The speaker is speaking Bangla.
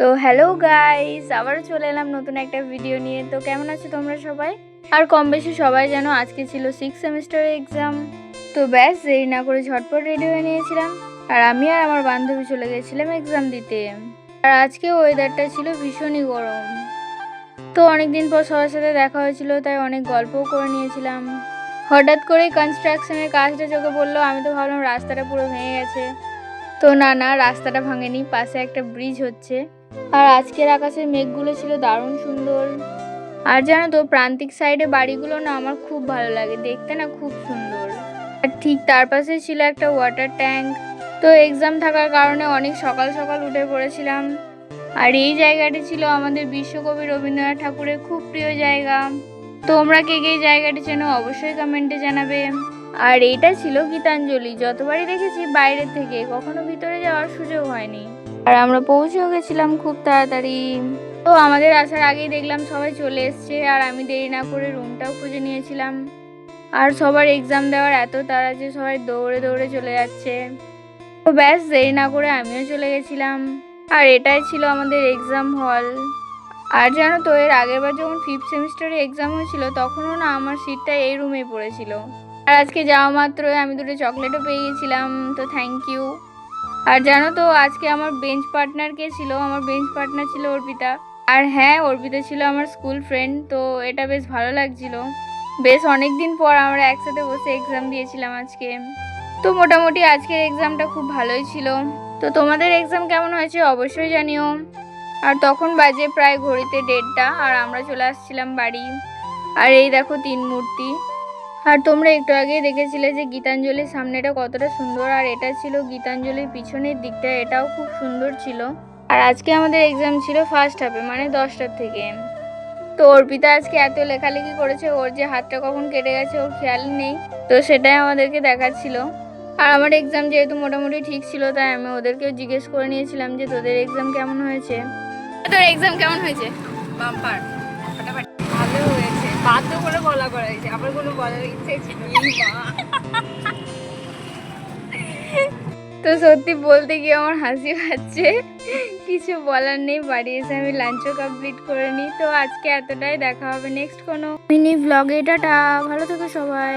তো হ্যালো গাইস, আবারও চলে এলাম নতুন একটা ভিডিও নিয়ে। তো কেমন আছো তোমরা সবাই? আর কম বেশি সবাই জানো আজকে ছিল 6 সেমিস্টারের এক্সাম। তো ব্যাস দেরি না করে ঝটপট রেডি হয়ে নিয়েছিলাম, আর আমি আর আমার বান্ধবী চলে গেছিলাম এক্সাম দিতে। আর আজকে ওয়েদারটা ছিল ভীষণই গরম। তো অনেকদিন পর সবার সাথে দেখা হয়েছিল, তাই অনেক গল্পও করে নিয়েছিলাম। হঠাৎ করেই কনস্ট্রাকশনের কাজটা চোখে পড়লো। আমি তো ভাবলাম রাস্তাটা পুরো ভেঙে গেছে। তো না, রাস্তাটা ভাঙেনি, পাশে একটা ব্রিজ হচ্ছে। আর আজকের আকাশের মেঘগুলো ছিল দারুণ সুন্দর। আর জানো তো, প্রান্তিক সাইডে বাড়িগুলো না আমার খুব ভালো লাগে দেখতে, না খুব সুন্দর। আর ঠিক তার পাশে ছিল একটা ওয়াটার ট্যাঙ্ক। তো এক্সাম থাকার কারণে অনেক সকাল সকাল উঠে পড়েছিলাম। আর এই জায়গাটি ছিল আমাদের বিশ্বকবি রবীন্দ্রনাথ ঠাকুরের খুব প্রিয় জায়গা। তোমরা কে কে জায়গাটি চেনো অবশ্যই কমেন্টে জানাবে। আর এইটা ছিল গীতাঞ্জলি। যতবারই দেখেছি বাইরে থেকে, কখনো ভিতরে যাওয়ার সুযোগ হয়নি। আর আমরা পৌঁছেও গেছিলাম খুব তাড়াতাড়ি। তো আমাদের আসার আগেই দেখলাম সবাই চলে এসছে, আর আমি দেরি না করে রুমটাও খুঁজে নিয়েছিলাম। আর সবার এক্সাম দেওয়ার এত তাড়া যে সবাই দৌড়ে দৌড়ে চলে যাচ্ছে। তো ব্যাস দেরি না করে আমিও চলে গেছিলাম। আর এটাই ছিল আমাদের এক্সাম হল। আর জানো তো, এর আগের বার যখন 5th সেমিস্টারে এক্সাম হয়েছিল, তখনও না আমার সিটটা এই রুমেই পড়েছিল। আর আজকে যাওয়া মাত্রই আমি দুটো চকলেটও পেয়ে গেছিলাম, তো থ্যাংক ইউ। আর জানো তো, আজকে আমার বেঞ্চ পার্টনার কে ছিল? আমার বেঞ্চ পার্টনার ছিল অর্পিতা। আর হ্যাঁ, অর্পিতা ছিল আমার স্কুল ফ্রেন্ড। তো এটা বেশ ভালো লাগছিল। বেশ অনেক দিন পর আমরা একসাথে বসে এক্সাম দিয়েছিলাম আজকে। তো মোটামুটি আজকের এক্সামটা খুব ভালোই ছিল। তো তোমাদের এক্সাম কেমন হয়েছে অবশ্যই জানিও। আর তখন বাজে প্রায় ঘড়িতে 1:30, আর আমরা চলে আসছিলাম বাড়ি। আর এই দেখো 3 মূর্তি। আর তোমরা একটু আগেই দেখেছিলে যে গীতাঞ্জলির সামনেটা কতটা সুন্দর, আর এটা ছিল গীতাঞ্জলির পিছনের দিকটা, এটাও খুব সুন্দর ছিল। আর আজকে আমাদের এক্সাম ছিল ফার্স্ট হাফে, মানে 10টার থেকে। তো অর্পিতা আজকে এত লেখালেখি করেছে, ওর যে হাতটা কখন কেটে গেছে ওর খেয়াল নেই। তো সেটাই আমাদেরকে দেখাচ্ছিল। আর আমার এক্সাম যেহেতু মোটামুটি ঠিক ছিল, তাই আমি ওদেরকেও জিজ্ঞেস করে নিয়েছিলাম যে তোদের এক্সাম কেমন হয়েছে। তোর এক্সাম কেমন হয়েছে? বাম্পার ভালো হয়েছে, বাধ্য করে বলা করাইছে, আবার কোনো বলার ইচ্ছে ছিল না। তো সত্যি বলতে গিয়ে আমার হাসি পাচ্ছে, কিছু বলার নেই। বাড়ি এসে আমি লাঞ্চও কমপ্লিট করে নিই। তো আজকে এতটাই, দেখা হবে নেক্সট কোনো মিনি ব্লগে। টাটা, ভালো থেকো সবাই।